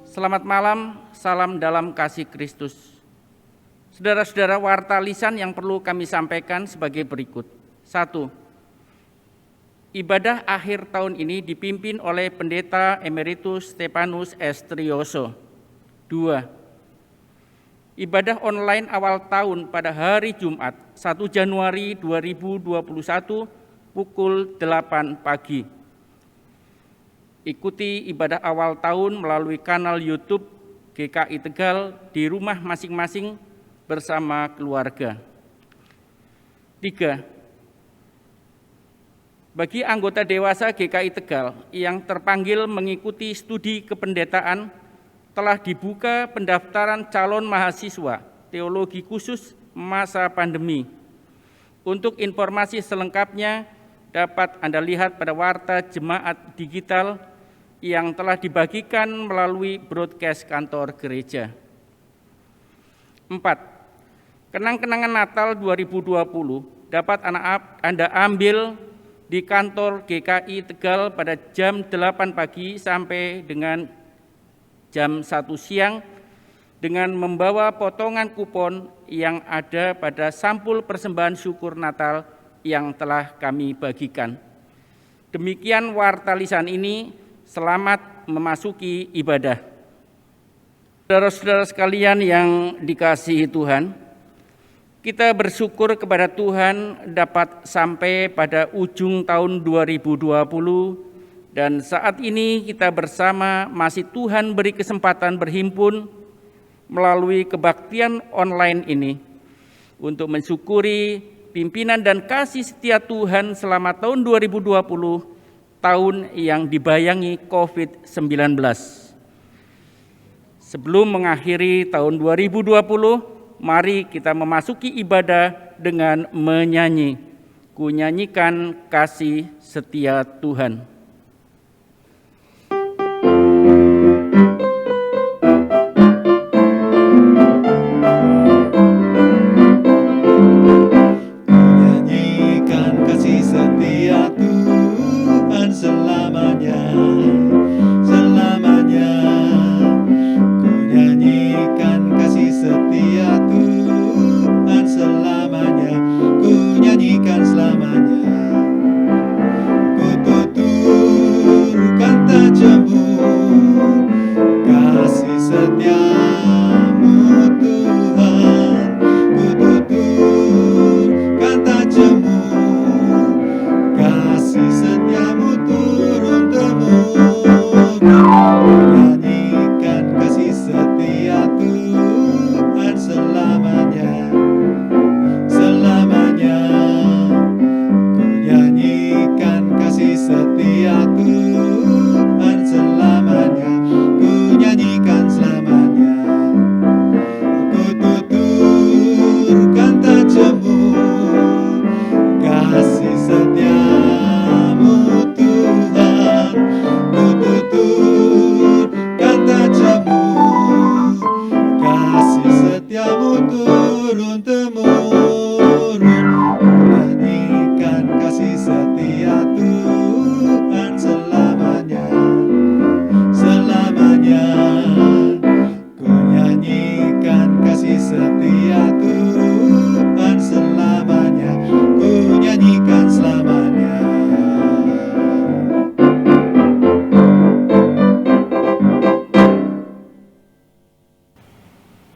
Selamat malam, salam dalam kasih Kristus. Saudara-saudara, warta lisan yang perlu kami sampaikan sebagai berikut. 1. Ibadah akhir tahun ini dipimpin oleh Pendeta Emeritus Stefanus S. Trioso. 2. Ibadah online awal tahun pada hari Jumat 1 Januari 2021 pukul 8 pagi. Ikuti ibadah awal tahun melalui kanal YouTube GKI Tegal di rumah masing-masing bersama keluarga. 3. Bagi anggota dewasa GKI Tegal yang terpanggil mengikuti studi kependetaan, telah dibuka pendaftaran calon mahasiswa teologi khusus masa pandemi. Untuk informasi selengkapnya dapat Anda lihat pada warta jemaat digital yang telah dibagikan melalui broadcast kantor gereja. 4. Kenang-kenangan Natal 2020 dapat Anda ambil di kantor GKI Tegal pada jam 8 pagi sampai dengan jam 1 siang dengan membawa potongan kupon yang ada pada sampul persembahan syukur Natal yang telah kami bagikan. Demikian warta lisan ini, selamat memasuki ibadah. Saudara-saudara sekalian yang dikasihi Tuhan, kita bersyukur kepada Tuhan dapat sampai pada ujung tahun 2020 dan saat ini kita bersama masih Tuhan beri kesempatan berhimpun melalui kebaktian online ini untuk mensyukuri pimpinan dan kasih setia Tuhan selama tahun 2020, tahun yang dibayangi COVID-19. Sebelum mengakhiri tahun 2020, mari kita memasuki ibadah dengan menyanyi. Ku nyanyikan kasih setia Tuhan.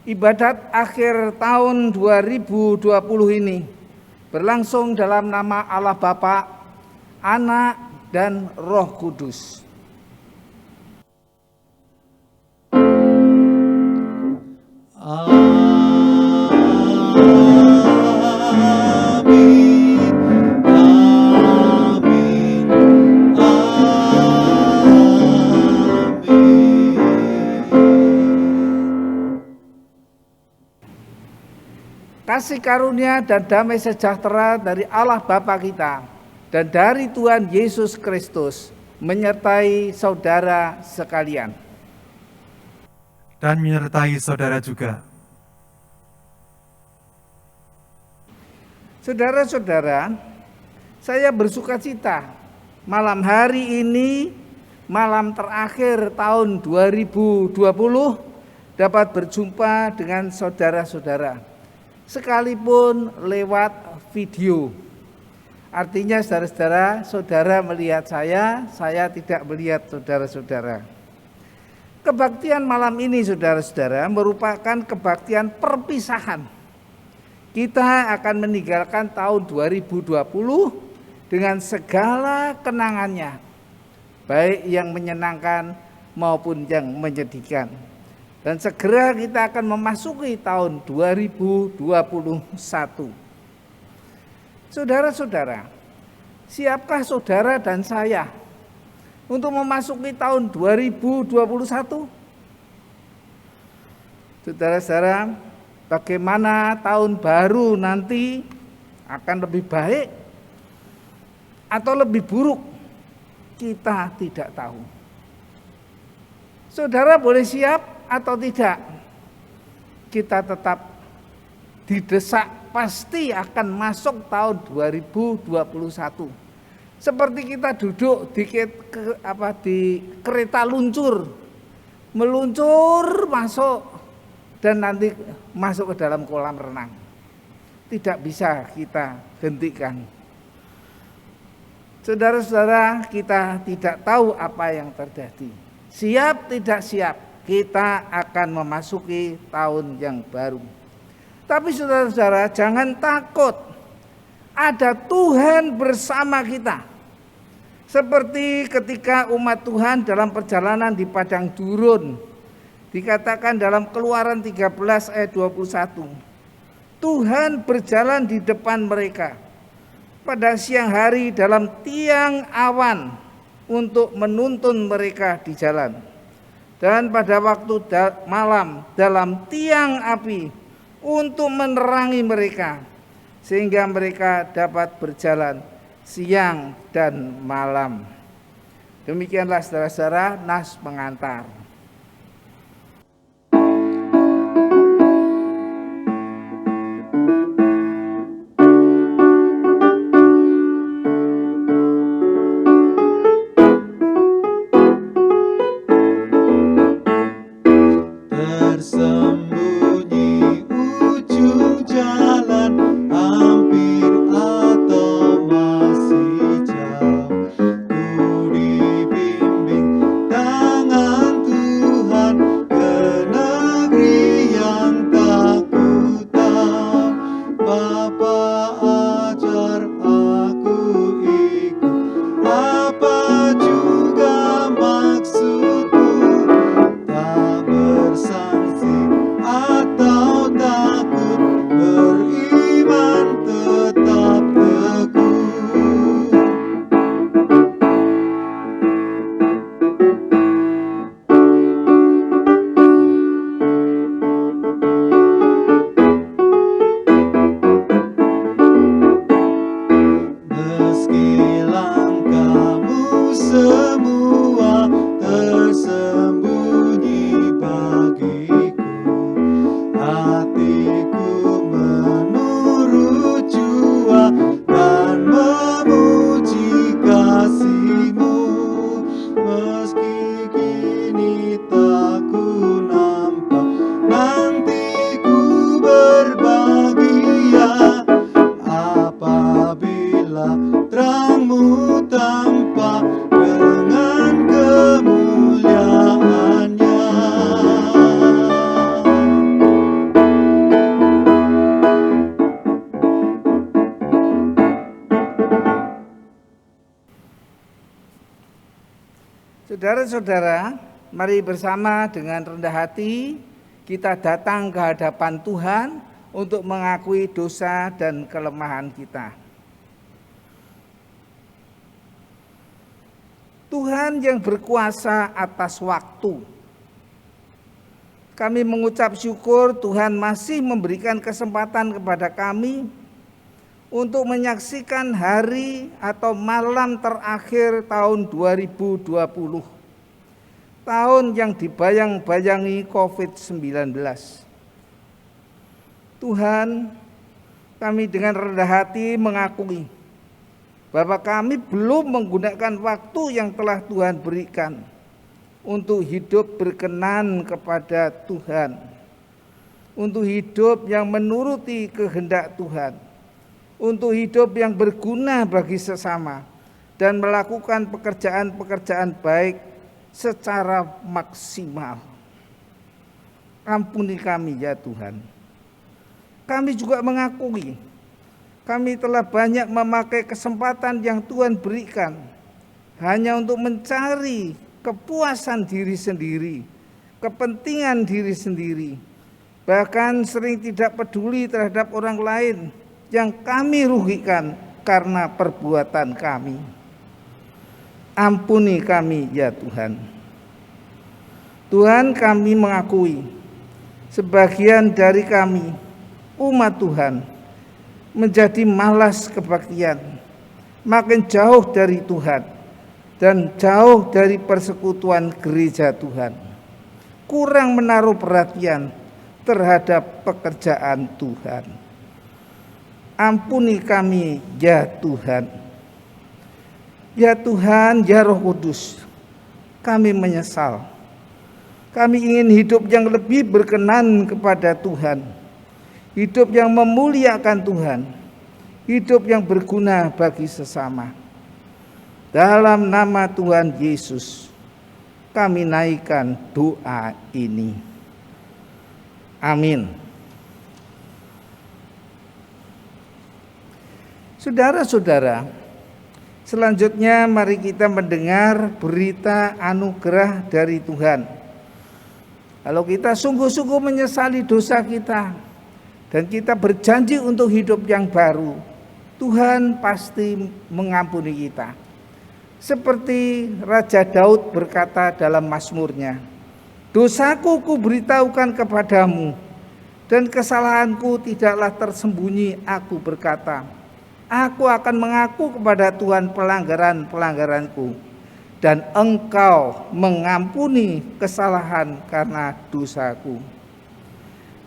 Ibadat akhir tahun 2020 ini berlangsung dalam nama Allah Bapa, Anak, dan Roh Kudus. Kasih karunia dan damai sejahtera dari Allah Bapa kita dan dari Tuhan Yesus Kristus menyertai saudara sekalian. Dan menyertai saudara juga. Saudara-saudara, saya bersuka cita malam hari ini malam terakhir tahun 2020 dapat berjumpa dengan saudara-saudara, sekalipun lewat video. Artinya saudara-saudara, saudara melihat saya tidak melihat saudara-saudara. Kebaktian malam ini saudara-saudara merupakan kebaktian perpisahan. Kita akan meninggalkan tahun 2020 dengan segala kenangannya, baik yang menyenangkan maupun yang menyedihkan. Dan segera kita akan memasuki tahun 2021. Saudara-saudara, siapkah saudara dan saya untuk memasuki tahun 2021? Saudara-saudara, bagaimana tahun baru nanti akan lebih baik atau lebih buruk? Kita tidak tahu. Saudara boleh siap atau tidak? Kita tetap didesak pasti akan masuk tahun 2021. Seperti kita duduk di kereta luncur, meluncur masuk dan nanti masuk ke dalam kolam renang. Tidak bisa kita hentikan. Saudara-saudara, kita tidak tahu apa yang terjadi. Siap tidak siap, kita akan memasuki tahun yang baru. Tapi saudara-saudara, jangan takut. Ada Tuhan bersama kita. Seperti ketika umat Tuhan dalam perjalanan di padang gurun, dikatakan dalam Keluaran 13 ayat 21. Tuhan berjalan di depan mereka pada siang hari dalam tiang awan untuk menuntun mereka di jalan. Dan pada waktu malam dalam tiang api untuk menerangi mereka, sehingga mereka dapat berjalan siang dan malam. Demikianlah saudara-saudara nas pengantar. Saudara-saudara, mari bersama dengan rendah hati kita datang ke hadapan Tuhan untuk mengakui dosa dan kelemahan kita. Tuhan yang berkuasa atas waktu. Kami mengucap syukur Tuhan masih memberikan kesempatan kepada kami untuk menyaksikan hari atau malam terakhir tahun 2020. Tahun yang dibayang-bayangi COVID-19. Tuhan, kami dengan rendah hati mengakui bahwa kami belum menggunakan waktu yang telah Tuhan berikan untuk hidup berkenan kepada Tuhan, untuk hidup yang menuruti kehendak Tuhan, untuk hidup yang berguna bagi sesama, dan melakukan pekerjaan-pekerjaan baik secara maksimal. Ampuni kami ya Tuhan. Kami juga mengakui kami telah banyak memakai kesempatan yang Tuhan berikan hanya untuk mencari kepuasan diri sendiri, kepentingan diri sendiri, bahkan sering tidak peduli terhadap orang lain yang kami rugikan karena perbuatan kami. Ampuni kami ya Tuhan. Tuhan, kami mengakui sebagian dari kami, umat Tuhan, menjadi malas kebaktian, makin jauh dari Tuhan dan jauh dari persekutuan gereja Tuhan, kurang menaruh perhatian terhadap pekerjaan Tuhan. Ampuni kami ya Tuhan. Ya Tuhan, ya Roh Kudus, kami menyesal. Kami ingin hidup yang lebih berkenan kepada Tuhan, hidup yang memuliakan Tuhan, hidup yang berguna bagi sesama. Dalam nama Tuhan Yesus, kami naikkan doa ini. Amin. Saudara-saudara, selanjutnya mari kita mendengar berita anugerah dari Tuhan. Kalau kita sungguh-sungguh menyesali dosa kita dan kita berjanji untuk hidup yang baru, Tuhan pasti mengampuni kita. Seperti Raja Daud berkata dalam Mazmurnya, "Dosaku kuberitahukan kepadamu, dan kesalahanku tidaklah tersembunyi." Aku berkata, "Aku akan mengaku kepada Tuhan pelanggaran-pelanggaranku, dan Engkau mengampuni kesalahan karena dosaku."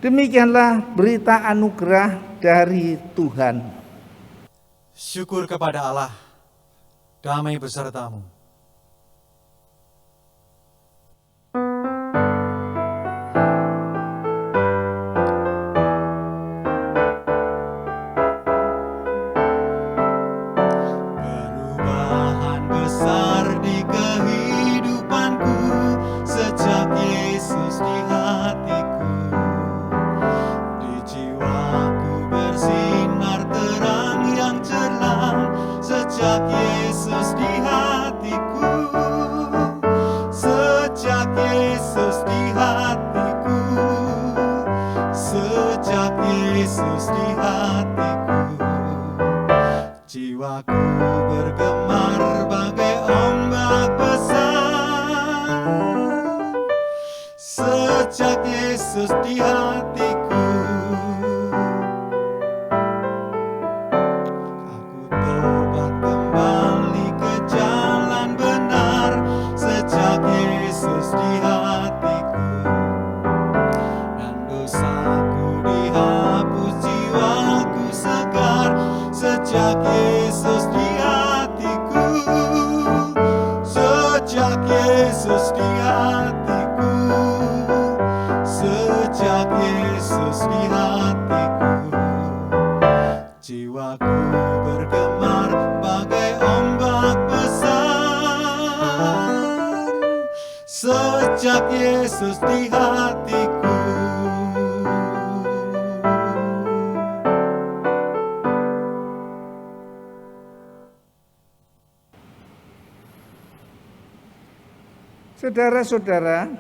Demikianlah berita anugerah dari Tuhan. Syukur kepada Allah, damai besertamu. Perubahan besar di kehidupanku sejak Yesus di hatiku. Di jiwaku bersinar terang yang cemerlang sejak Yesus di hatiku. Sejak Yesus di hatiku. Sejak Yesus di hatiku. Jiwaku bergemar bagai ombak besar sejak Yesus di hatiku. Aku tobat kembali ke jalan benar sejak Yesus di hatiku. Dan dosaku dihapus, jiwaku segar sejak Yesus di hatiku. Sejak Yesus di hatiku. Sejak Yesus di hatiku. Jiwaku bergemar bagai ombak besar sejak Yesus di hatiku. Saudara-saudara,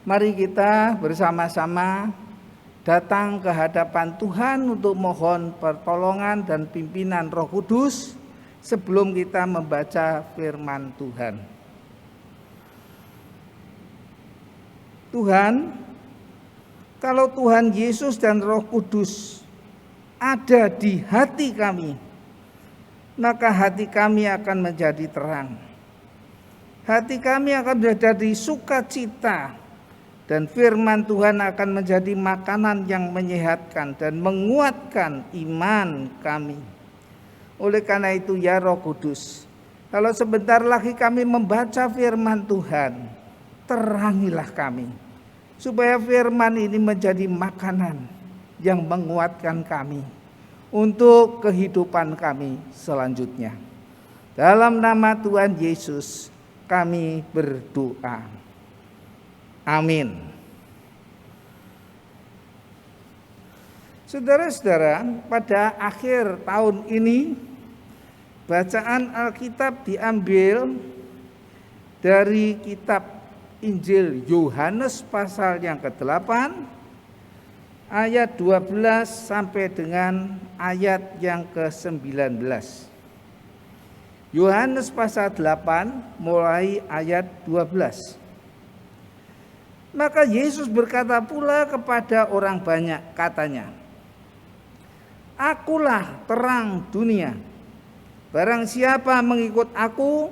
mari kita bersama-sama datang ke hadapan Tuhan untuk mohon pertolongan dan pimpinan Roh Kudus sebelum kita membaca firman Tuhan. Tuhan, kalau Tuhan Yesus dan Roh Kudus ada di hati kami, maka hati kami akan menjadi terang. Hati kami akan menjadi sukacita, dan firman Tuhan akan menjadi makanan yang menyehatkan dan menguatkan iman kami. Oleh karena itu ya Roh Kudus, kalau sebentar lagi kami membaca firman Tuhan, terangilah kami, supaya firman ini menjadi makanan yang menguatkan kami untuk kehidupan kami selanjutnya. Dalam nama Tuhan Yesus kami berdoa. Amin. Saudara-saudara, pada akhir tahun ini bacaan Alkitab diambil dari kitab Injil Yohanes pasal yang ke-8 ayat 12 sampai dengan ayat yang ke-19. Yohanes pasal 8 mulai ayat 12. Maka Yesus berkata pula kepada orang banyak, katanya, "Akulah terang dunia. Barang siapa mengikut aku,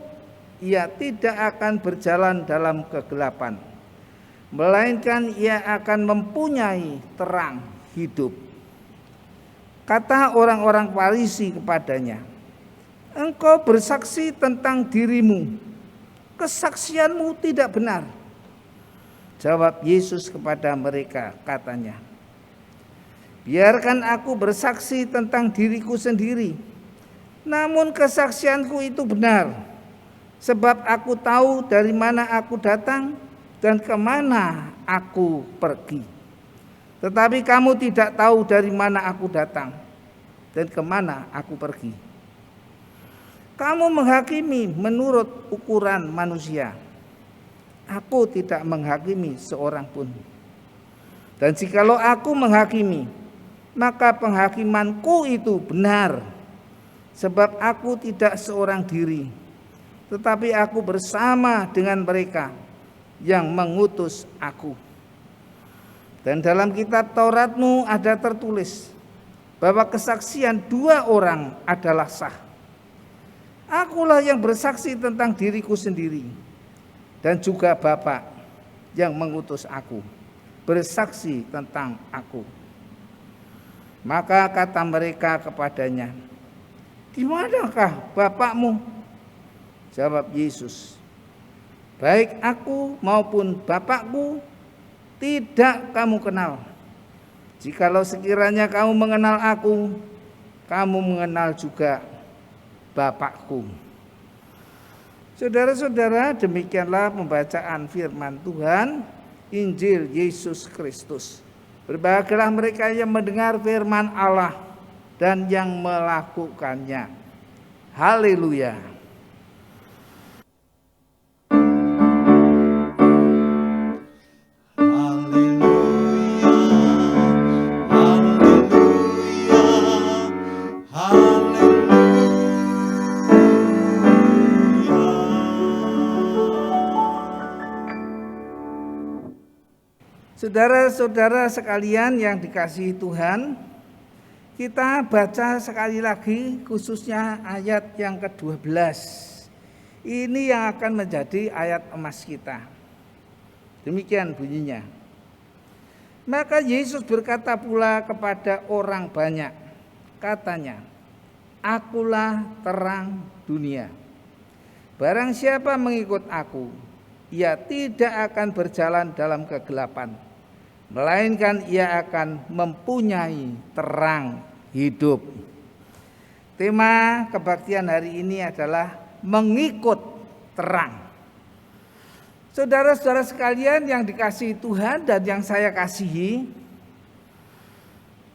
ia tidak akan berjalan dalam kegelapan, melainkan ia akan mempunyai terang hidup." Kata orang-orang Farisi kepadanya, "Engkau bersaksi tentang dirimu, kesaksianmu tidak benar." Jawab Yesus kepada mereka, katanya, "Biarkan aku bersaksi tentang diriku sendiri, namun kesaksianku itu benar, sebab aku tahu dari mana aku datang dan kemana aku pergi. Tetapi kamu tidak tahu dari mana aku datang dan kemana aku pergi. Kamu menghakimi menurut ukuran manusia. Aku tidak menghakimi seorang pun. Dan jikalau aku menghakimi, maka penghakimanku itu benar, sebab aku tidak seorang diri, tetapi aku bersama dengan mereka yang mengutus aku. Dan dalam kitab Tauratmu ada tertulis bahwa kesaksian 2 orang adalah sah. Akulah yang bersaksi tentang diriku sendiri, dan juga Bapa yang mengutus aku bersaksi tentang aku." Maka kata mereka kepadanya, "Di manakah Bapakmu?" Jawab Yesus, "Baik aku maupun Bapakku tidak kamu kenal. Jikalau sekiranya kamu mengenal aku, kamu mengenal juga Bapakku." Saudara-saudara, demikianlah pembacaan firman Tuhan, Injil Yesus Kristus. Berbahagialah mereka yang mendengar firman Allah dan yang melakukannya. Haleluya. Saudara-saudara sekalian yang dikasihi Tuhan, kita baca sekali lagi khususnya ayat yang ke-12. Ini yang akan menjadi ayat emas kita. Demikian bunyinya. Maka Yesus berkata pula kepada orang banyak, katanya, "Akulah terang dunia. Barang siapa mengikut aku, ia tidak akan berjalan dalam kegelapan, melainkan ia akan mempunyai terang hidup." Tema kebaktian hari ini adalah mengikut terang. Saudara-saudara sekalian yang dikasihi Tuhan dan yang saya kasihi,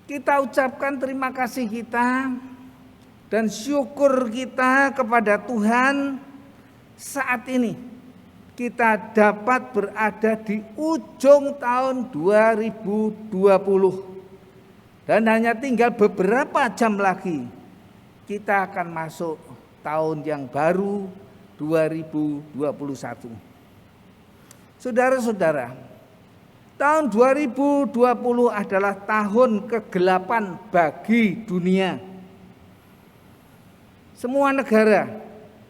kita ucapkan terima kasih kita dan syukur kita kepada Tuhan saat ini kita dapat berada di ujung tahun 2020 dan hanya tinggal beberapa jam lagi kita akan masuk tahun yang baru 2021. Saudara-saudara, tahun 2020 adalah tahun kegelapan bagi dunia. Semua negara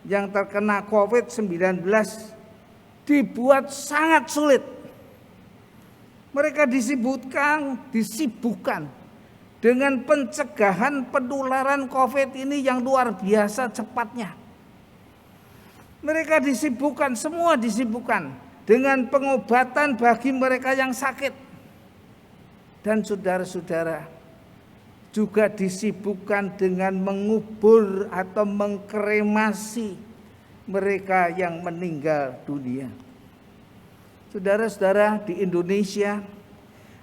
yang terkena COVID-19 dibuat sangat sulit. Mereka disibukkan dengan pencegahan penularan COVID ini yang luar biasa cepatnya. Mereka disibukkan, semua disibukkan dengan pengobatan bagi mereka yang sakit. Dan saudara-saudara juga disibukkan dengan mengubur atau mengkremasi mereka yang meninggal dunia. Saudara-saudara, di Indonesia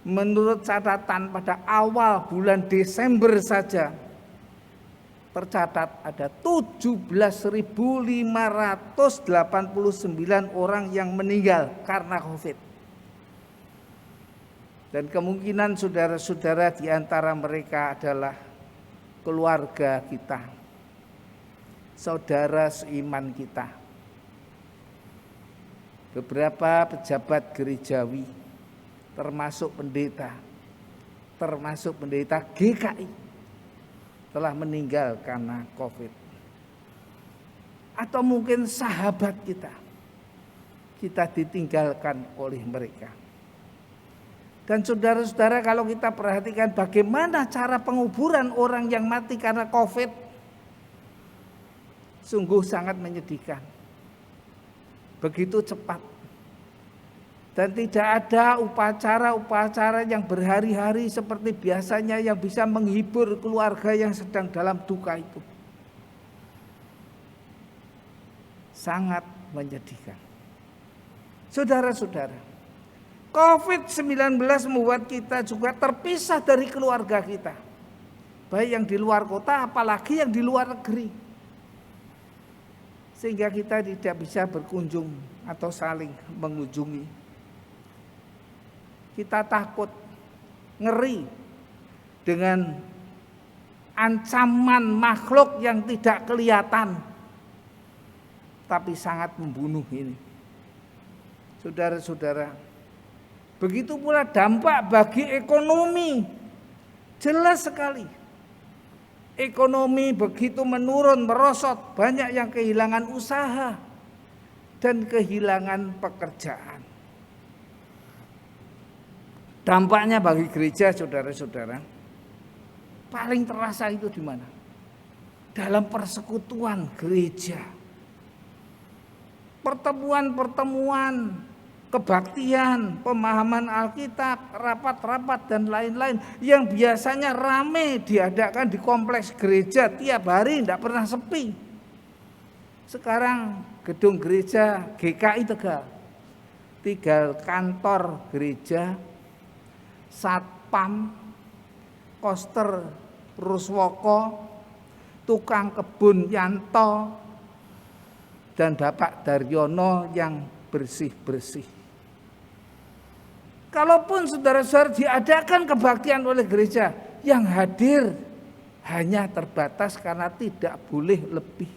menurut catatan pada awal bulan Desember saja tercatat ada 17.589 orang yang meninggal karena COVID. Dan kemungkinan saudara-saudara di antara mereka adalah keluarga kita, saudara seiman kita, beberapa pejabat gerejawi, termasuk pendeta GKI telah meninggal karena COVID. Atau mungkin sahabat kita ditinggalkan oleh mereka. Dan saudara-saudara, kalau kita perhatikan bagaimana cara penguburan orang yang mati karena COVID, sungguh sangat menyedihkan. Begitu cepat. Dan tidak ada upacara-upacara yang berhari-hari seperti biasanya yang bisa menghibur keluarga yang sedang dalam duka itu. Sangat menyedihkan. Saudara-saudara, COVID-19 membuat kita juga terpisah dari keluarga kita. Baik yang di luar kota, apalagi yang di luar negeri. Sehingga kita tidak bisa berkunjung atau saling mengunjungi. Kita takut, ngeri dengan ancaman makhluk yang tidak kelihatan, tapi sangat membunuh ini. Saudara-saudara, begitu pula dampak bagi ekonomi, jelas sekali. Ekonomi begitu menurun, merosot, banyak yang kehilangan usaha dan kehilangan pekerjaan. Dampaknya bagi gereja, saudara-saudara, paling terasa itu di mana? Dalam persekutuan gereja. Pertemuan-pertemuan, kebaktian, pemahaman Alkitab, rapat-rapat dan lain-lain yang biasanya ramai diadakan di kompleks gereja tiap hari, tidak pernah sepi. Sekarang gedung gereja GKI Tegal, tinggal kantor gereja, satpam, koster Ruswoko, tukang kebun Yanto, dan Bapak Daryono yang bersih-bersih. Kalaupun saudara-saudara diadakan kebaktian oleh gereja, yang hadir hanya terbatas karena tidak boleh lebih.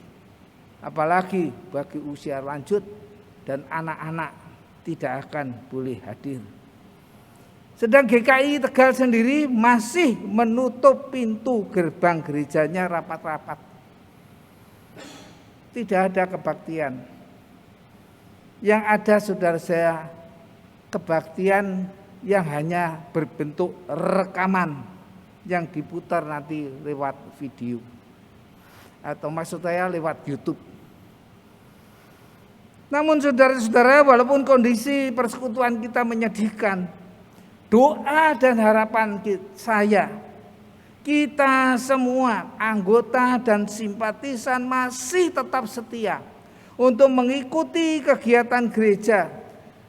Apalagi bagi usia lanjut dan anak-anak tidak akan boleh hadir. Sedang GKI Tegal sendiri masih menutup pintu gerbang gerejanya rapat-rapat. Tidak ada kebaktian. Yang ada saudara saya, kebaktian yang hanya berbentuk rekaman yang diputar nanti lewat video. Atau maksud saya lewat YouTube. Namun saudara-saudara, walaupun kondisi persekutuan kita menyedihkan, doa dan harapan saya, kita semua anggota dan simpatisan masih tetap setia untuk mengikuti kegiatan gereja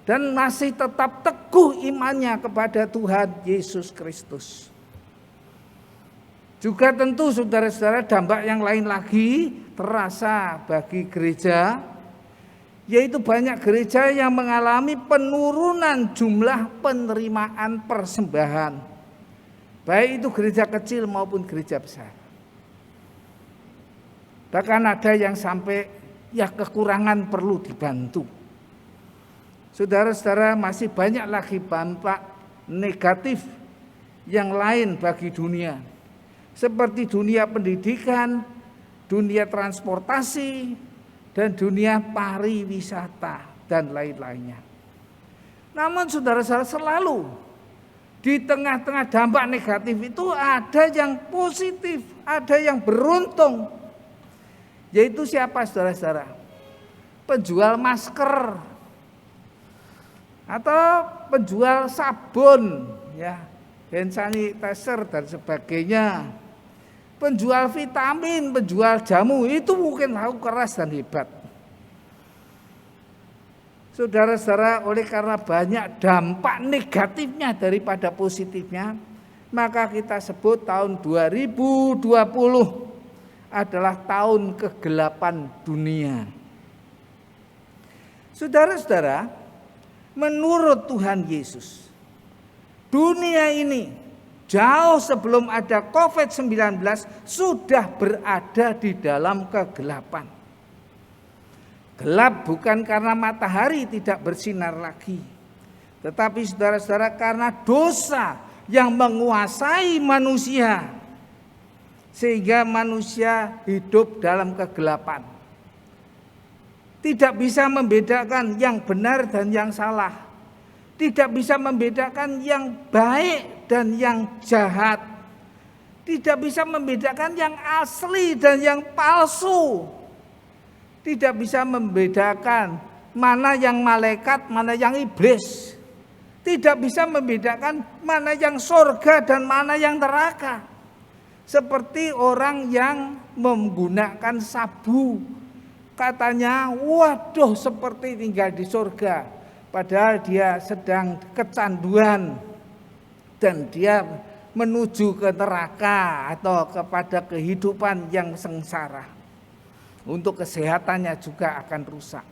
dan masih tetap teguh imannya kepada Tuhan Yesus Kristus. Juga tentu saudara-saudara, dampak yang lain lagi terasa bagi gereja, yaitu banyak gereja yang mengalami penurunan jumlah penerimaan persembahan. Baik itu gereja kecil maupun gereja besar. Bahkan ada yang sampai kekurangan perlu dibantu. Saudara-saudara, masih banyak lagi dampak negatif yang lain bagi dunia. Seperti dunia pendidikan, dunia transportasi, dan dunia pariwisata dan lain-lainnya. Namun saudara-saudara, selalu Di tengah-tengah dampak negatif itu ada yang positif, ada yang beruntung. Yaitu siapa saudara-saudara? Penjual masker atau penjual sabun, ya, hand sanitizer dan sebagainya. Penjual vitamin, penjual jamu, itu mungkin tahu keras dan hebat. Saudara-saudara, oleh karena banyak dampak negatifnya daripada positifnya, maka kita sebut tahun 2020 adalah tahun kegelapan dunia. Saudara-saudara, menurut Tuhan Yesus, dunia ini jauh sebelum ada COVID-19 sudah berada di dalam kegelapan. Gelap bukan karena matahari tidak bersinar lagi, tetapi saudara-saudara karena dosa yang menguasai manusia, sehingga manusia hidup dalam kegelapan. Tidak bisa membedakan yang benar dan yang salah, tidak bisa membedakan yang baik dan yang jahat, tidak bisa membedakan yang asli dan yang palsu. Tidak bisa membedakan mana yang malaikat, mana yang iblis. Tidak bisa membedakan mana yang surga dan mana yang neraka. Seperti orang yang menggunakan sabu. Katanya, waduh seperti tinggal di surga. Padahal dia sedang kecanduan. Dan dia menuju ke neraka atau kepada kehidupan yang sengsara. Untuk kesehatannya juga akan rusak.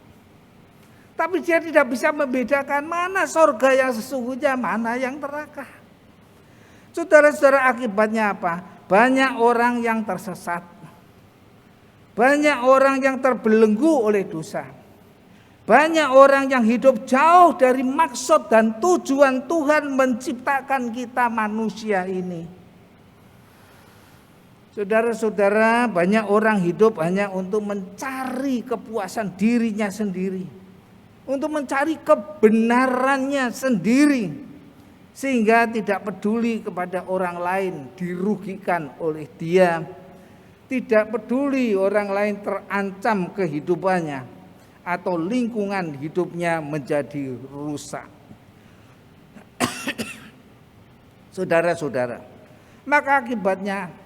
Tapi dia tidak bisa membedakan mana surga yang sesungguhnya, mana yang neraka. Saudara-saudara, akibatnya apa? Banyak orang yang tersesat. Banyak orang yang terbelenggu oleh dosa. Banyak orang yang hidup jauh dari maksud dan tujuan Tuhan menciptakan kita manusia ini. Saudara-saudara, banyak orang hidup hanya untuk mencari kepuasan dirinya sendiri, untuk mencari kebenarannya sendiri, sehingga tidak peduli kepada orang lain dirugikan oleh dia, tidak peduli orang lain terancam kehidupannya atau lingkungan hidupnya menjadi rusak. Saudara-saudara, maka akibatnya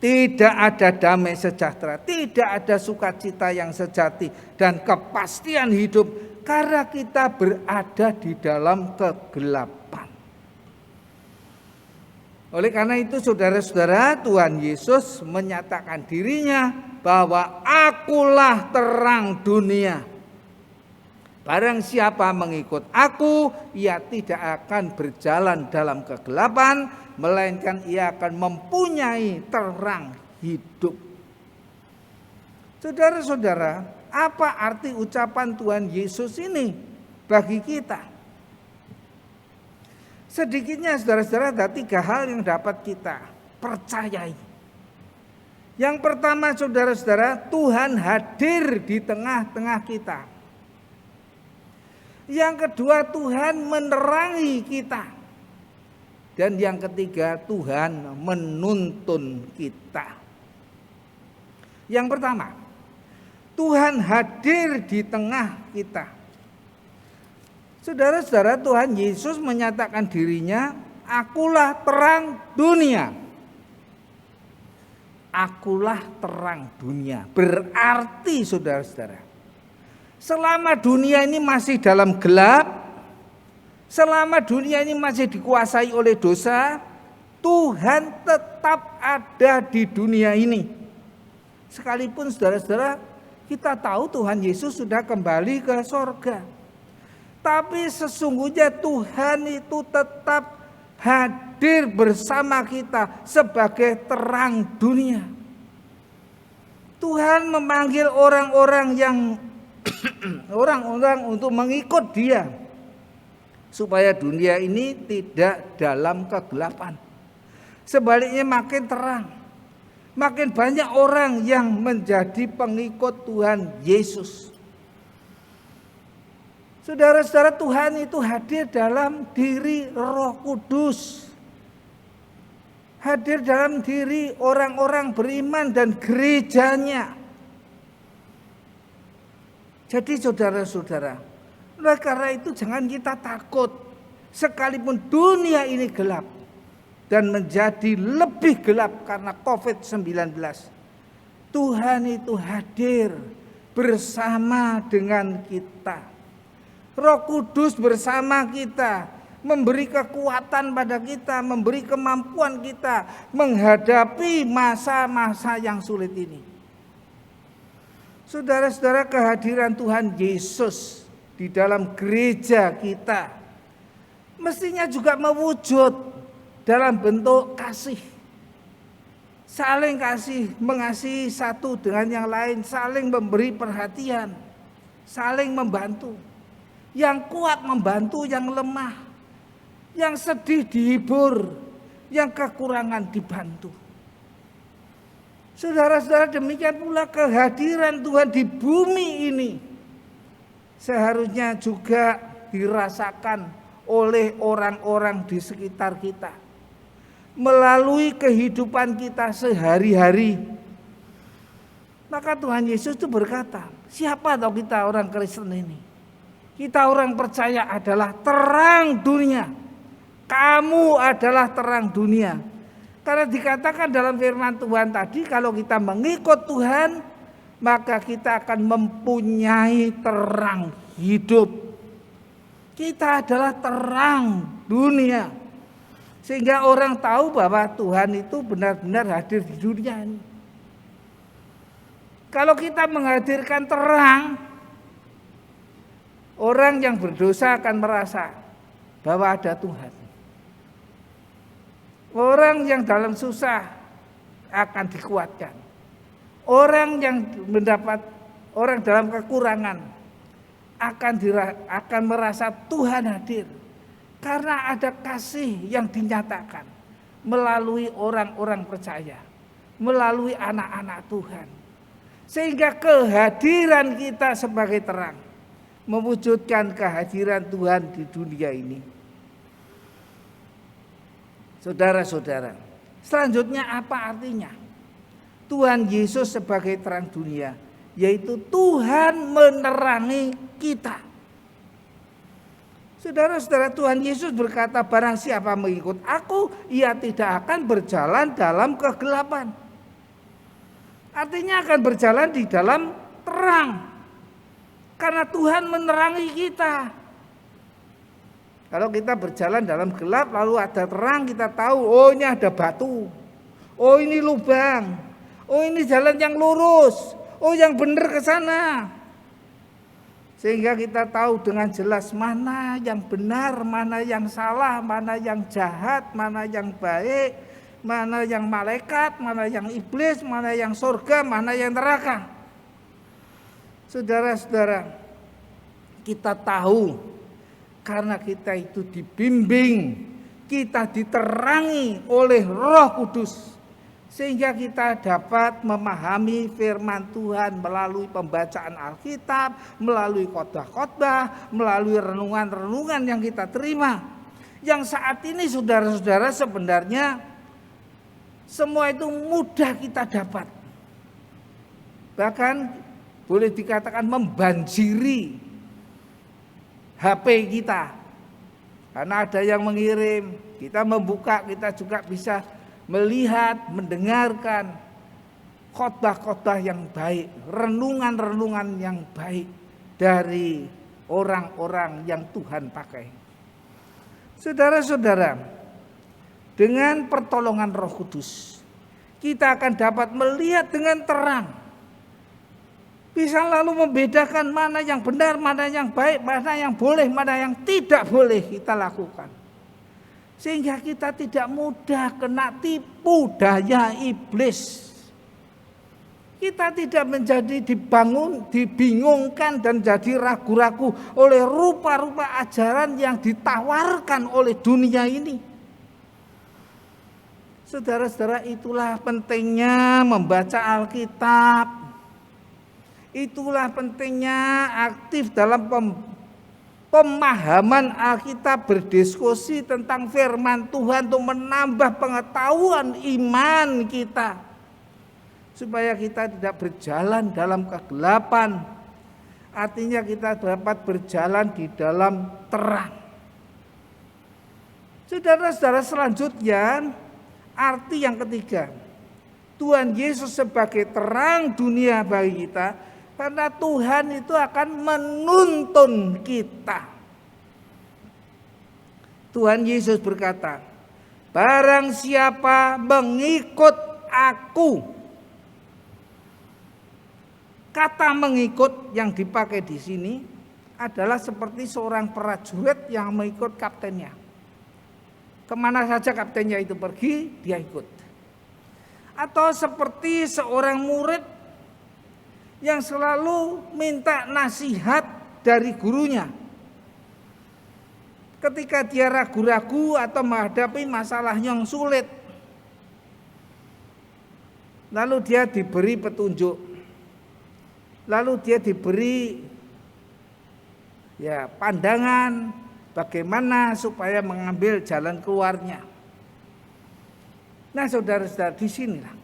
tidak ada damai sejahtera, tidak ada sukacita yang sejati dan kepastian hidup karena kita berada di dalam kegelapan. Oleh karena itu saudara-saudara, Tuhan Yesus menyatakan dirinya bahwa akulah terang dunia. Barang siapa mengikut aku, ia tidak akan berjalan dalam kegelapan, melainkan ia akan mempunyai terang hidup. Saudara-saudara, apa arti ucapan Tuhan Yesus ini bagi kita? Sedikitnya saudara-saudara ada 3 hal yang dapat kita percayai. Yang pertama saudara-saudara, Tuhan hadir di tengah-tengah kita. Yang kedua, Tuhan menerangi kita. Dan yang ketiga, Tuhan menuntun kita. Yang pertama, Tuhan hadir di tengah kita. Saudara-saudara, Tuhan Yesus menyatakan dirinya, akulah terang dunia. Akulah terang dunia. Berarti saudara-saudara, selama dunia ini masih dalam gelap, selama dunia ini masih dikuasai oleh dosa, Tuhan tetap ada di dunia ini. Sekalipun saudara-saudara, kita tahu Tuhan Yesus sudah kembali ke sorga. Tapi sesungguhnya Tuhan itu tetap hadir bersama kita sebagai terang dunia. Tuhan memanggil orang-orang untuk mengikut Dia, supaya dunia ini tidak dalam kegelapan. Sebaliknya makin terang, makin banyak orang yang menjadi pengikut Tuhan Yesus. Saudara-saudara, Tuhan itu hadir dalam diri Roh Kudus. Hadir dalam diri orang-orang beriman dan gerejanya. Jadi saudara-saudara, oleh karena itu jangan kita takut. Sekalipun dunia ini gelap dan menjadi lebih gelap karena COVID-19. Tuhan itu hadir bersama dengan kita. Roh Kudus bersama kita, memberi kekuatan pada kita, memberi kemampuan kita menghadapi masa-masa yang sulit ini. Saudara-saudara, kehadiran Tuhan Yesus di dalam gereja kita mestinya juga mewujud dalam bentuk kasih. Saling kasih, mengasihi satu dengan yang lain, saling memberi perhatian, saling membantu. Yang kuat membantu yang lemah, yang sedih dihibur, yang kekurangan dibantu. Saudara-saudara, demikian pula kehadiran Tuhan di bumi ini seharusnya juga dirasakan oleh orang-orang di sekitar kita melalui kehidupan kita sehari-hari. Maka Tuhan Yesus itu berkata, siapa tahu kita orang Kristen ini? Kita orang percaya adalah terang dunia. Kamu adalah terang dunia. Karena dikatakan dalam firman Tuhan tadi, kalau kita mengikut Tuhan, maka kita akan mempunyai terang hidup. Kita adalah terang dunia. Sehingga orang tahu bahwa Tuhan itu benar-benar hadir di dunia ini. Kalau kita menghadirkan terang, orang yang berdosa akan merasa bahwa ada Tuhan. Orang yang dalam susah akan dikuatkan. Orang yang orang dalam kekurangan akan merasa Tuhan hadir. Karena ada kasih yang dinyatakan melalui orang-orang percaya, melalui anak-anak Tuhan. Sehingga kehadiran kita sebagai terang mewujudkan kehadiran Tuhan di dunia ini. Saudara-saudara, selanjutnya apa artinya? Tuhan Yesus sebagai terang dunia, yaitu Tuhan menerangi kita. Saudara-saudara, Tuhan Yesus berkata, barang siapa mengikut aku, ia tidak akan berjalan dalam kegelapan. Artinya akan berjalan di dalam terang. Karena Tuhan menerangi kita. Kalau kita berjalan dalam gelap lalu ada terang, kita tahu, oh ini ada batu, oh ini lubang, oh ini jalan yang lurus, oh yang benar ke sana. Sehingga kita tahu dengan jelas mana yang benar, mana yang salah, mana yang jahat, mana yang baik, mana yang malaikat, mana yang iblis, mana yang surga, mana yang neraka. Saudara-saudara, kita tahu karena kita itu dibimbing, kita diterangi oleh Roh Kudus, sehingga kita dapat memahami firman Tuhan melalui pembacaan Alkitab, melalui khotbah-khotbah, melalui renungan-renungan yang kita terima. Yang saat ini saudara-saudara sebenarnya semua itu mudah kita dapat. Bahkan boleh dikatakan membanjiri HP kita. Karena ada yang mengirim, kita membuka, kita juga bisa melihat, mendengarkan khotbah-khotbah yang baik, renungan-renungan yang baik dari orang-orang yang Tuhan pakai. Saudara-saudara, dengan pertolongan Roh Kudus, kita akan dapat melihat dengan terang. Bisa lalu membedakan mana yang benar, mana yang baik, mana yang boleh, mana yang tidak boleh kita lakukan. Sehingga kita tidak mudah kena tipu daya iblis. Kita tidak menjadi dibingungkan dan jadi ragu-ragu oleh rupa-rupa ajaran yang ditawarkan oleh dunia ini. Saudara-saudara, itulah pentingnya membaca Alkitab. Itulah pentingnya aktif dalam pemahaman Alkitab, berdiskusi tentang firman Tuhan untuk menambah pengetahuan iman kita, supaya kita tidak berjalan dalam kegelapan. Artinya kita dapat berjalan di dalam terang. Saudara-saudara, selanjutnya arti yang ketiga, Tuhan Yesus sebagai terang dunia bagi kita, karena Tuhan itu akan menuntun kita. Tuhan Yesus berkata, barang siapa mengikut aku. Kata mengikut yang dipakai di sini adalah seperti seorang prajurit yang mengikut kaptennya. Kemana saja kaptennya itu pergi, dia ikut. Atau seperti seorang murid yang selalu minta nasihat dari gurunya. Ketika dia ragu-ragu atau menghadapi masalah yang sulit, lalu dia diberi petunjuk. Lalu dia diberi pandangan bagaimana supaya mengambil jalan keluarnya. Nah, saudara-saudara, di sinilah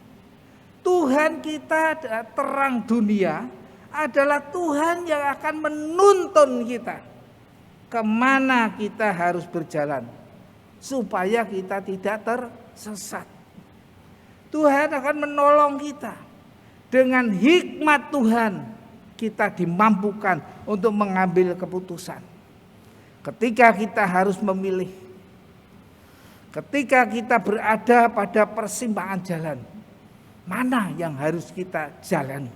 Tuhan kita terang dunia adalah Tuhan yang akan menuntun kita kemana kita harus berjalan supaya kita tidak tersesat. Tuhan akan menolong kita. Dengan hikmat Tuhan kita dimampukan untuk mengambil keputusan. Ketika kita harus memilih, ketika kita berada pada persimpangan jalan, mana yang harus kita jalani?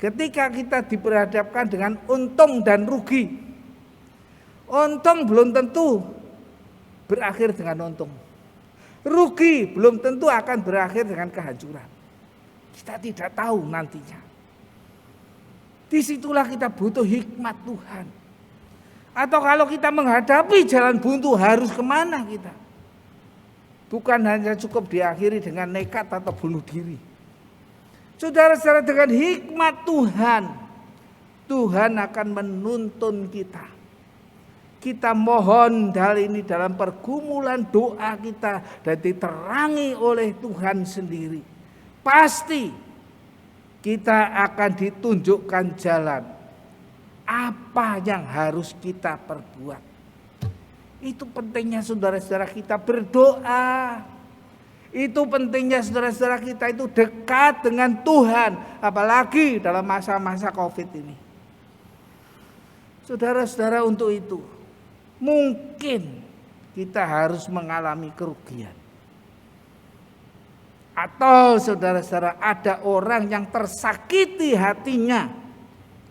Ketika kita diperhadapkan dengan untung dan rugi, untung belum tentu berakhir dengan untung, rugi belum tentu akan berakhir dengan kehancuran. Kita tidak tahu nantinya. Disitulah kita butuh hikmat Tuhan. Atau kalau kita menghadapi jalan buntu, harus kemana kita? Bukan hanya cukup diakhiri dengan nekat atau bunuh diri. Saudara-saudara, dengan hikmat Tuhan, Tuhan akan menuntun kita. Kita mohon hal ini dalam pergumulan doa kita dan diterangi oleh Tuhan sendiri. Pasti kita akan ditunjukkan jalan apa yang harus kita perbuat. Itu pentingnya saudara-saudara kita berdoa. Itu pentingnya saudara-saudara kita itu dekat dengan Tuhan, apalagi dalam masa-masa Covid ini. Saudara-saudara, untuk itu mungkin kita harus mengalami kerugian. Atau saudara-saudara, ada orang yang tersakiti hatinya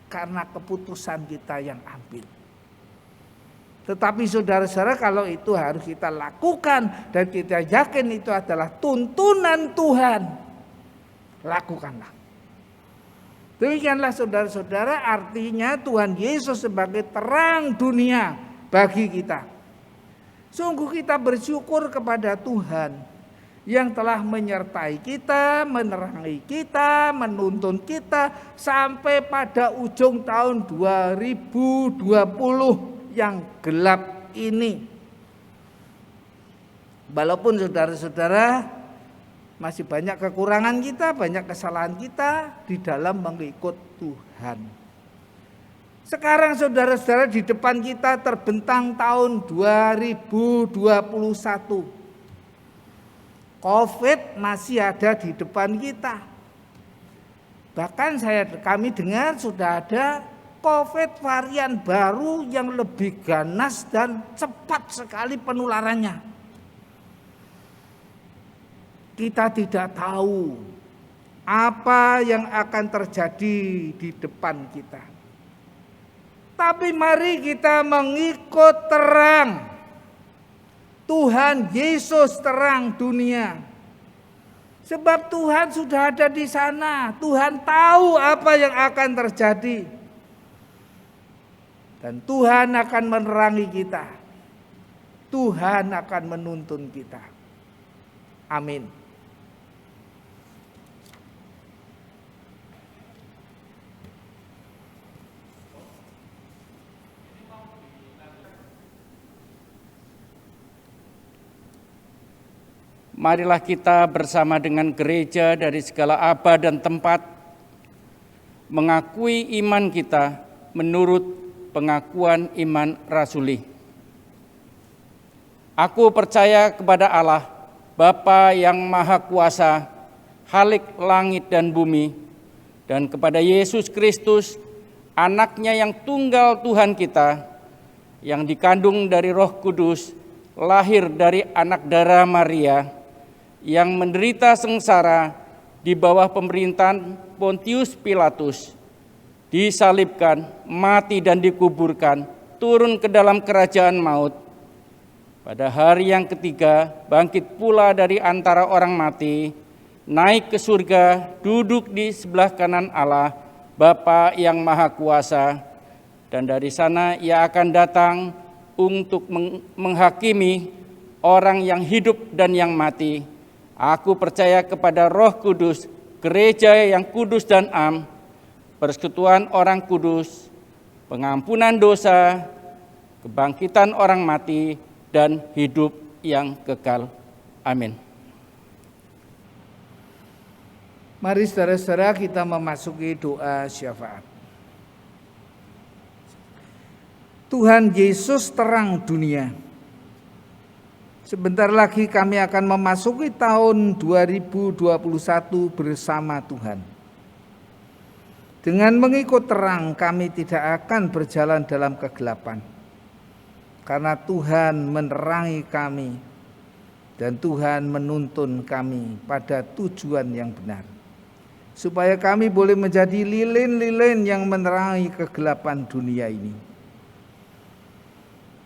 karena keputusan kita yang ambil. Tetapi saudara-saudara, kalau itu harus kita lakukan dan kita yakin itu adalah tuntunan Tuhan, lakukanlah. Demikianlah saudara-saudara, artinya Tuhan Yesus sebagai terang dunia bagi kita. Sungguh kita bersyukur kepada Tuhan yang telah menyertai kita, menerangi kita, menuntun kita sampai pada ujung tahun 2020 yang gelap ini. Walaupun saudara-saudara masih banyak kekurangan kita, banyak kesalahan kita di dalam mengikut Tuhan. Sekarang saudara-saudara, di depan kita terbentang tahun 2021. Covid masih ada di depan kita. Bahkan kami dengar sudah ada Covid varian baru yang lebih ganas dan cepat sekali penularannya. Kita tidak tahu apa yang akan terjadi di depan kita. Tapi mari kita mengikut terang. Tuhan Yesus terang dunia. Sebab Tuhan sudah ada di sana. Tuhan tahu apa yang akan terjadi. Dan Tuhan akan menerangi kita. Tuhan akan menuntun kita. Amin. marilah kita bersama dengan gereja dari segala abad dan tempat mengakui iman kita menurut pengakuan iman rasuli. Aku percaya kepada Allah, Bapa yang Maha Kuasa, Khalik langit dan bumi, dan kepada Yesus Kristus, Anaknya yang tunggal Tuhan kita, yang dikandung dari Roh Kudus, lahir dari anak darah Maria, yang menderita sengsara di bawah pemerintahan Pontius Pilatus, disalibkan, mati dan dikuburkan, turun ke dalam kerajaan maut. Pada hari yang ketiga, bangkit pula dari antara orang mati, naik ke surga, duduk di sebelah kanan Allah, Bapa yang Maha Kuasa, dan dari sana Ia akan datang untuk menghakimi orang yang hidup dan yang mati. Aku percaya kepada Roh Kudus, gereja yang kudus dan am, persekutuan orang kudus, pengampunan dosa, kebangkitan orang mati, dan hidup yang kekal. Amin. Mari saudara-saudara kita memasuki doa syafaat. Tuhan Yesus terang dunia. Sebentar lagi kami akan memasuki tahun 2021 bersama Tuhan. Dengan mengikut terang kami tidak akan berjalan dalam kegelapan. Karena Tuhan menerangi kami dan Tuhan menuntun kami pada tujuan yang benar. Supaya kami boleh menjadi lilin-lilin yang menerangi kegelapan dunia ini.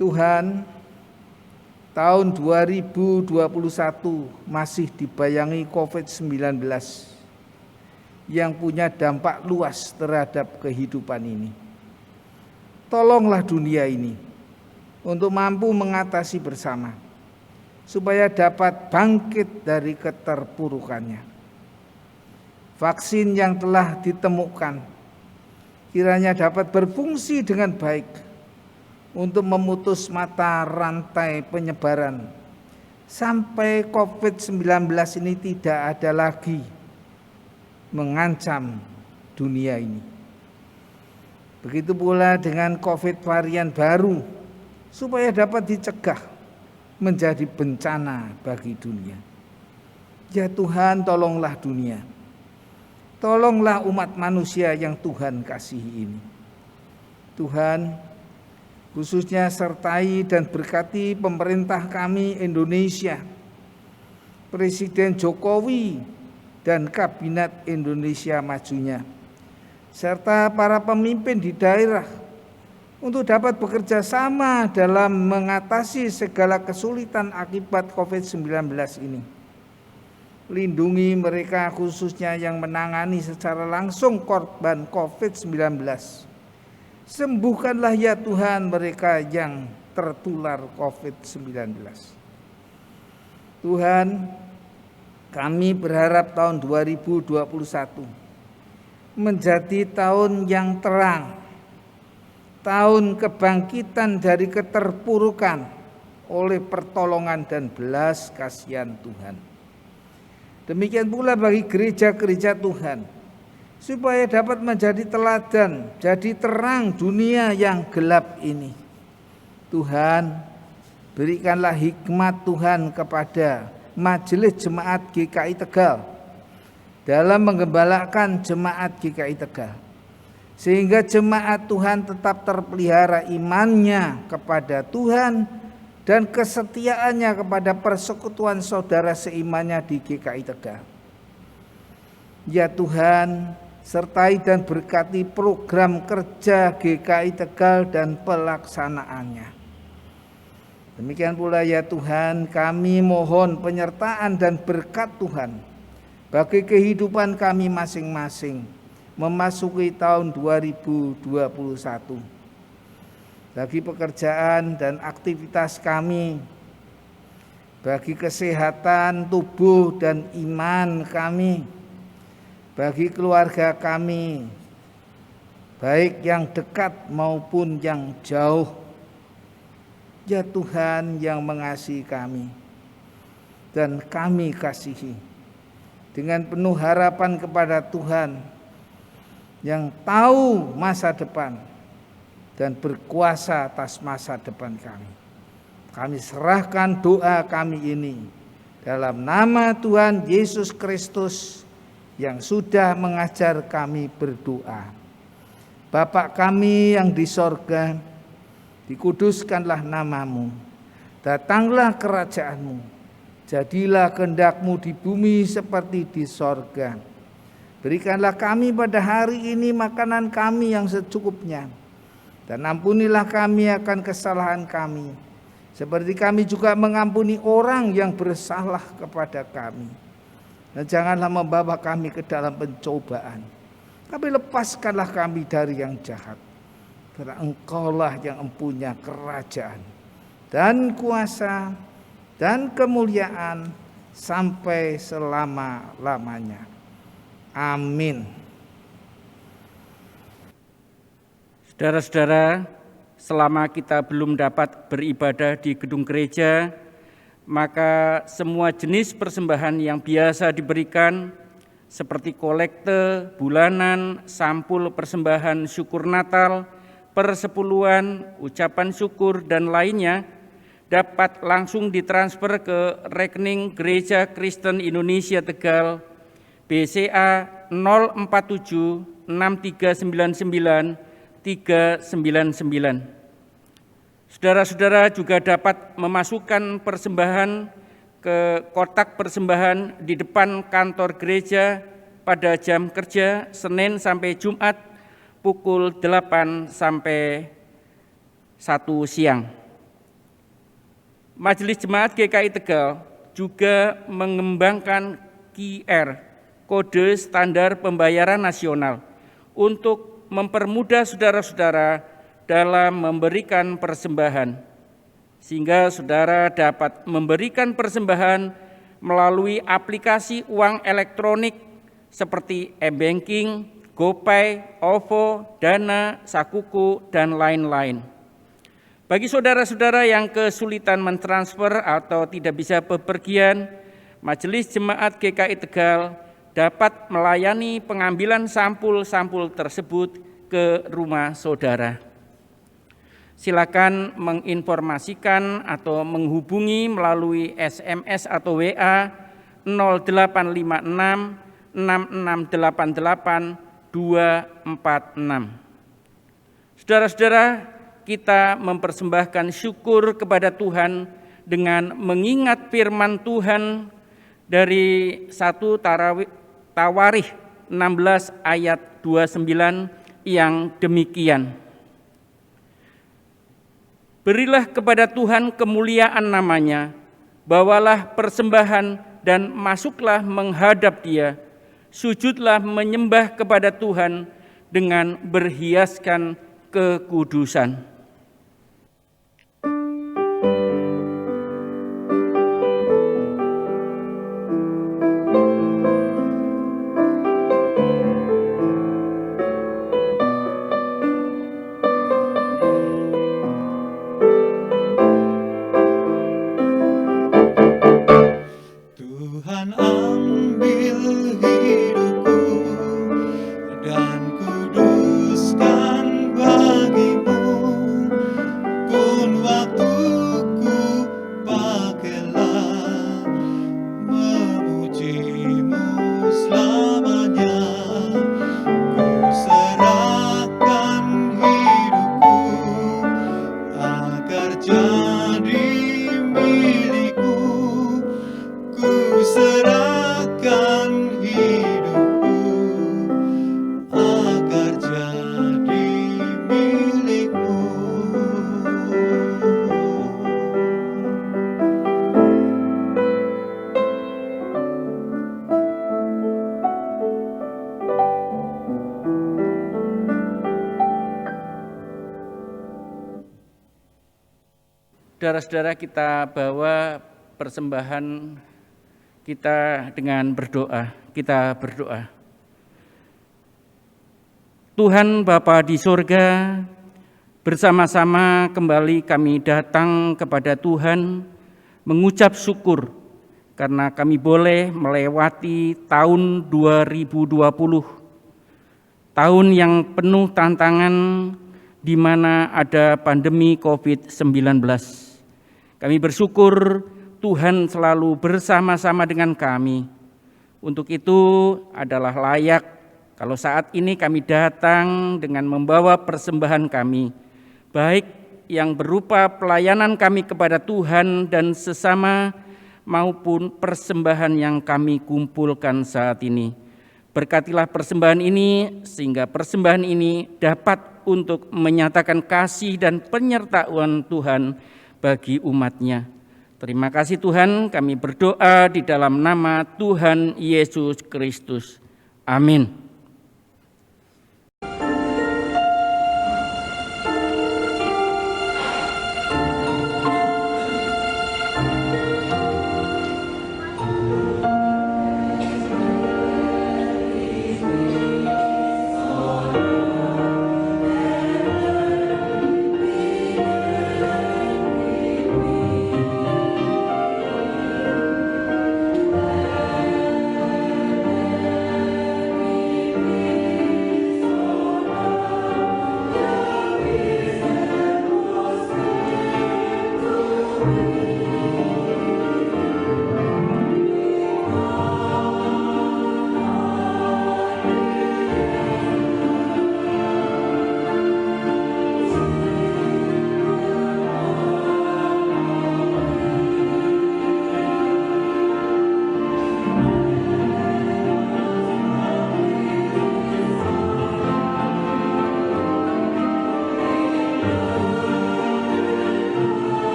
Tuhan, tahun 2021 masih dibayangi COVID-19 yang punya dampak luas terhadap kehidupan ini. Tolonglah dunia ini untuk mampu mengatasi bersama, supaya dapat bangkit dari keterpurukannya. Vaksin yang telah ditemukan kiranya dapat berfungsi dengan baik untuk memutus mata rantai penyebaran sampai COVID-19 ini tidak ada lagi mengancam dunia ini. Begitu pula dengan COVID varian baru, supaya dapat dicegah menjadi bencana bagi dunia. Ya Tuhan, tolonglah dunia. Tolonglah umat manusia yang Tuhan kasihi ini. Tuhan, khususnya sertai dan berkati pemerintah kami Indonesia, Presiden Jokowi dan Kabinet Indonesia Majunya, serta para pemimpin di daerah untuk dapat bekerja sama dalam mengatasi segala kesulitan akibat COVID-19 ini. Lindungi mereka khususnya yang menangani secara langsung korban COVID-19. Sembuhkanlah ya Tuhan mereka yang tertular COVID-19. Tuhan, kami berharap tahun 2021 menjadi tahun yang terang, tahun kebangkitan dari keterpurukan oleh pertolongan dan belas kasihan Tuhan. Demikian pula bagi gereja-gereja Tuhan, supaya dapat menjadi teladan, jadi terang dunia yang gelap ini. Tuhan, berikanlah hikmat Tuhan kepada Majelis Jemaat GKI Tegal dalam menggembalakan Jemaat GKI Tegal, sehingga jemaat Tuhan tetap terpelihara imannya kepada Tuhan dan kesetiaannya kepada persekutuan saudara seimannya di GKI Tegal. Ya Tuhan, sertai dan berkati program kerja GKI Tegal dan pelaksanaannya. Demikian pula ya Tuhan, kami mohon penyertaan dan berkat Tuhan bagi kehidupan kami masing-masing memasuki tahun 2021. Bagi pekerjaan dan aktivitas kami, bagi kesehatan tubuh dan iman kami, bagi keluarga kami, baik yang dekat maupun yang jauh. Ya Tuhan yang mengasihi kami, dan kami kasihi. Dengan penuh harapan kepada Tuhan yang tahu masa depan dan berkuasa atas masa depan kami. Kami serahkan doa kami ini dalam nama Tuhan Yesus Kristus yang sudah mengajar kami berdoa. Bapa kami yang di sorga, dikuduskanlah namamu, datanglah kerajaanmu, jadilah kehendak-Mu di bumi seperti di sorga. Berikanlah kami pada hari ini makanan kami yang secukupnya, dan ampunilah kami akan kesalahan kami, seperti kami juga mengampuni orang yang bersalah kepada kami. Dan janganlah membawa kami ke dalam pencobaan, tapi lepaskanlah kami dari yang jahat. Karena Engkaulah yang mempunyai kerajaan dan kuasa dan kemuliaan sampai selama-lamanya. Amin. Saudara-saudara, selama kita belum dapat beribadah di gedung gereja, maka semua jenis persembahan yang biasa diberikan seperti kolekte, bulanan, sampul persembahan syukur Natal, persepuluhan, ucapan syukur, dan lainnya dapat langsung ditransfer ke rekening Gereja Kristen Indonesia Tegal BCA 047 6399 399. Saudara-saudara juga dapat memasukkan persembahan ke kotak persembahan di depan kantor gereja pada jam kerja Senin sampai Jumat pukul 8 sampai 1 siang. Majelis Jemaat GKI Tegal juga mengembangkan QR, kode standar pembayaran nasional, untuk mempermudah saudara-saudara dalam memberikan persembahan, sehingga saudara dapat memberikan persembahan melalui aplikasi uang elektronik seperti e-banking, GoPay, OVO, Dana, Sakuku, dan lain-lain. Bagi saudara-saudara yang kesulitan mentransfer atau tidak bisa bepergian, Majelis Jemaat GKI Tegal dapat melayani pengambilan sampul-sampul tersebut ke rumah saudara. Silakan menginformasikan atau menghubungi melalui SMS atau WA 0856 6688 246. Saudara-saudara, kita mempersembahkan syukur kepada Tuhan dengan mengingat firman Tuhan dari 1 Tawarikh 16 ayat 29 yang demikian. Berilah kepada Tuhan kemuliaan namanya, bawalah persembahan dan masuklah menghadap Dia, sujudlah menyembah kepada Tuhan dengan berhiaskan kekudusan. Tuhan ambil hidupku dan kuduskan bagimu, pun waktuku pakailah memujimu selamanya. Ku serahkan hidupku agar jadi milikmu. Ku serahkan hidupku agar jadi milikmu. Saudara-saudara, kita bawa persembahan kita dengan berdoa. Kita berdoa. Tuhan Bapa di sorga, bersama-sama kembali kami datang kepada Tuhan mengucap syukur karena kami boleh melewati tahun 2020, tahun yang penuh tantangan di mana ada pandemi COVID-19. Kami bersyukur Tuhan selalu bersama-sama dengan kami. Untuk itu adalah layak kalau saat ini kami datang dengan membawa persembahan kami, baik yang berupa pelayanan kami kepada Tuhan dan sesama, maupun persembahan yang kami kumpulkan saat ini. Berkatilah persembahan ini, sehingga persembahan ini dapat untuk menyatakan kasih dan penyertaan Tuhan bagi umat-Nya. Terima kasih Tuhan, kami berdoa di dalam nama Tuhan Yesus Kristus. Amin.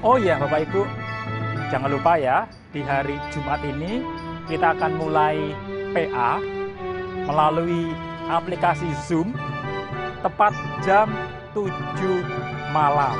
Oh iya Bapak Ibu, jangan lupa ya, di hari Jumat ini kita akan mulai PA melalui aplikasi Zoom tepat jam 7 malam.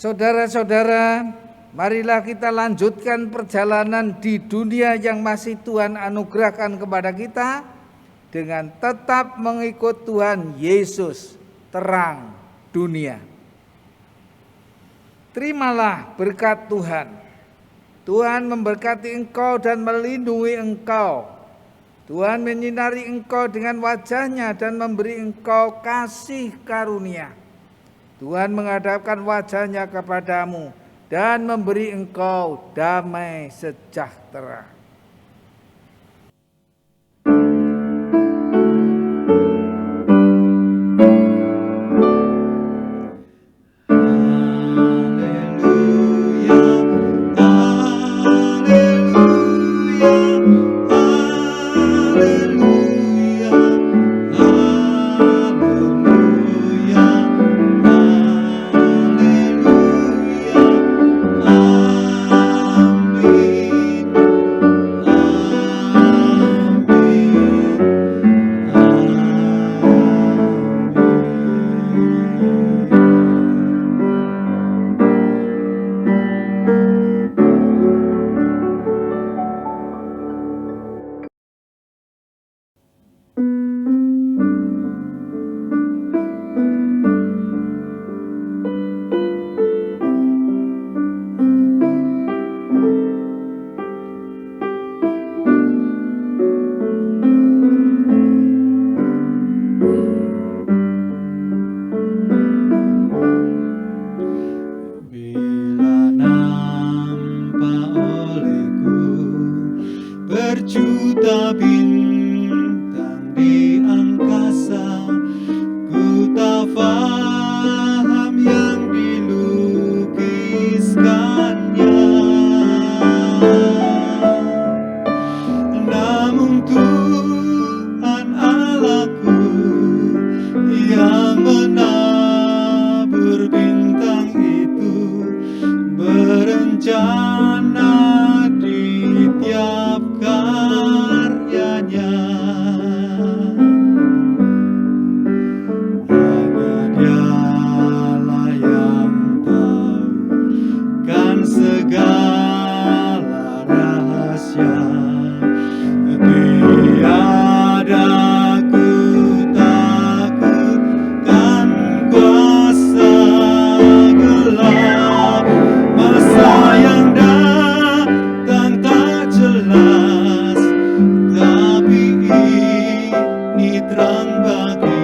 Saudara-saudara, marilah kita lanjutkan perjalanan di dunia yang masih Tuhan anugerahkan kepada kita dengan tetap mengikut Tuhan Yesus, terang dunia. Terimalah berkat Tuhan. Tuhan memberkati engkau dan melindungi engkau. Tuhan menyinari engkau dengan wajah-Nya dan memberi engkau kasih karunia. Tuhan menghadapkan wajah-Nya kepadamu dan memberi engkau damai sejahtera. Berjuta bintang di angkasa, ku tak faham yang dilukiskannya. Namun Tuhan Allahku yang menabur bintang itu berencana di tiap karyanya. Hanya Dialah yang tahu kan segala rahasia. Tiada ku takutkan kuasa gelap, masa yang datang tak jelas, tapi ini terang bagi